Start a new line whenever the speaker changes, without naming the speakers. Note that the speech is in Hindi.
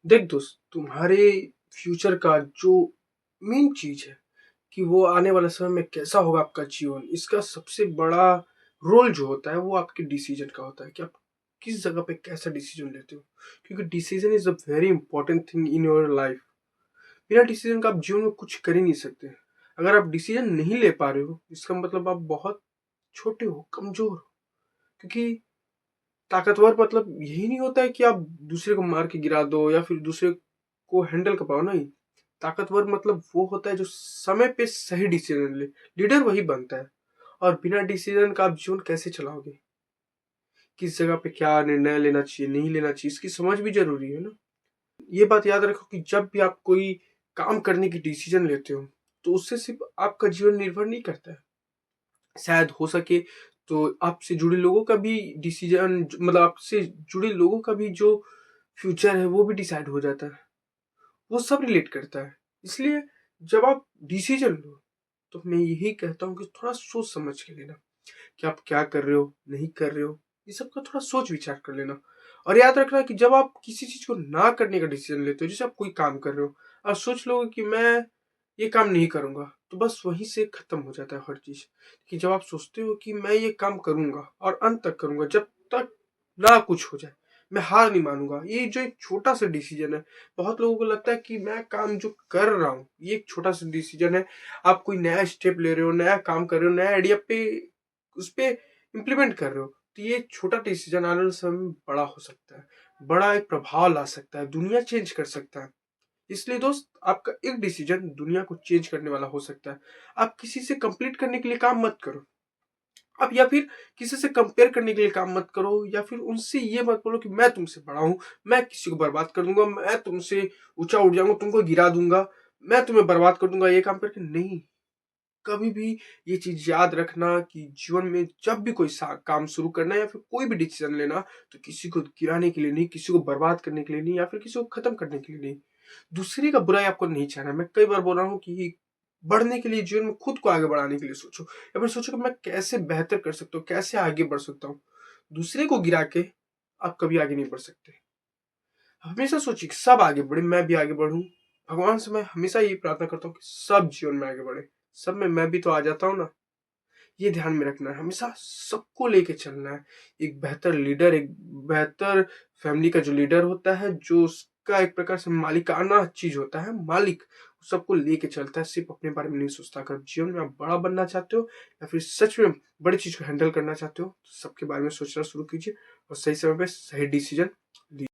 देख दोस्त, तुम्हारे फ्यूचर का जो मेन चीज है कि वो आने वाले समय में कैसा होगा आपका जीवन, इसका सबसे बड़ा रोल जो होता है वो आपके डिसीजन का होता है कि आप किस जगह पे कैसा डिसीजन लेते हो। क्योंकि decision is a very important thing in your life. बिना डिसीजन का आप जीवन में कुछ कर ही नहीं सकते। अगर आप डिसीजन नहीं ले पा रहे हो, इसका मतलब आप बहुत छोटे हो, कमजोर हो। क्योंकि ताकतवर मतलब यही नहीं होता है कि आप दूसरे को मार के गिरा दो या फिर दूसरे को हैंडल कर पाओ। नहीं, ताकतवर मतलब वो होता है जो समय पे सही डिसीजन ले। लीडर वही बनता है। और बिना डिसीजन का आप जीवन कैसे चलाओगे? किस जगह पे क्या निर्णय लेना चाहिए, नहीं लेना चाहिए, इसकी समझ भी जरूरी है ना। ये बात याद रखो कि जब भी आप कोई काम करने की डिसीजन लेते हो, तो उससे सिर्फ आपका जीवन निर्भर नहीं करता है। शायद हो सके तो आपसे जुड़े लोगों का भी डिसीजन, मतलब आपसे जुड़े लोगों का भी जो फ्यूचर है वो भी डिसाइड हो जाता है। वो सब रिलेट करता है। इसलिए जब आप डिसीजन लो, तो मैं यही कहता हूँ कि थोड़ा सोच समझ के लेना कि आप क्या कर रहे हो, नहीं कर रहे हो। ये सब का थोड़ा सोच विचार कर लेना। और याद रखना कि जब आप किसी चीज को ना करने का डिसीजन लेते हो, जैसे आप कोई काम कर रहे हो, आप सोच लो कि मैं ये काम नहीं करूंगा, तो बस वहीं से खत्म हो जाता है हर चीज। कि जब आप सोचते हो कि मैं ये काम करूंगा और अंत तक करूंगा, जब तक ना कुछ हो जाए, मैं हार नहीं मानूंगा, ये जो एक छोटा सा डिसीजन है। बहुत लोगों को लगता है कि मैं काम जो कर रहा हूँ ये एक छोटा सा डिसीजन है। आप कोई नया स्टेप ले रहे हो, नया काम कर रहे हो, नया आइडिया पे उस पे इम्प्लीमेंट कर रहे हो, तो ये छोटा डिसीजन आने वाले समय में बड़ा हो सकता है, बड़ा एक प्रभाव ला सकता है, दुनिया चेंज कर सकता है। इसलिए दोस्त, आपका एक डिसीजन दुनिया को चेंज करने वाला हो सकता है। आप किसी से कंप्लीट करने के लिए काम मत करो। आप या फिर किसी से कंपेयर करने के लिए काम मत करो, या फिर उनसे ये मत बोलो कि मैं तुमसे बड़ा हूं, मैं किसी को बर्बाद कर दूंगा, मैं तुमसे ऊंचा उठ जाऊंगा, तुमको गिरा दूंगा, मैं तुम्हें बर्बाद कर दूंगा ये काम करके। नहीं, कभी भी ये चीज याद रखना कि जीवन में जब भी कोई काम शुरू करना है या फिर कोई भी डिसीजन लेना, तो किसी को गिराने के लिए नहीं, किसी को बर्बाद करने के लिए नहीं, या फिर किसी को खत्म करने के लिए नहीं। दूसरे का बुराई आपको नहीं चाहना। मैं कई बार बोल रहा हूँ कि बढ़ने के लिए, जीवन में खुद को आगे बढ़ाने के लिए सोचो, या फिर सोचो कि मैं कैसे बेहतर कर सकता हूँ, कैसे आगे बढ़ सकता हूँ। दूसरे को गिरा के आप कभी आगे नहीं बढ़ सकते। हमेशा सोचिए कि सब आगे बढ़े, मैं भी आगे बढ़ूं। भगवान से मैं हमेशा यही प्रार्थना करता हूँ कि सब जीवन में आगे बढ़े, सब में मैं भी तो आ जाता हूँ ना। ये ध्यान में रखना है, हमेशा सबको लेके चलना है। एक बेहतर लीडर, एक बेहतर फैमिली का जो लीडर होता है, जो उसका एक प्रकार से मालिकाना चीज होता है, मालिक सबको लेके चलता है, सिर्फ अपने बारे में नहीं सोचता। अगर जीवन में आप बड़ा बनना चाहते हो या फिर सच में बड़ी चीज को हैंडल करना चाहते हो, तो सबके बारे में सोचना शुरू कीजिए और सही समय पे सही डिसीजन लीजिए।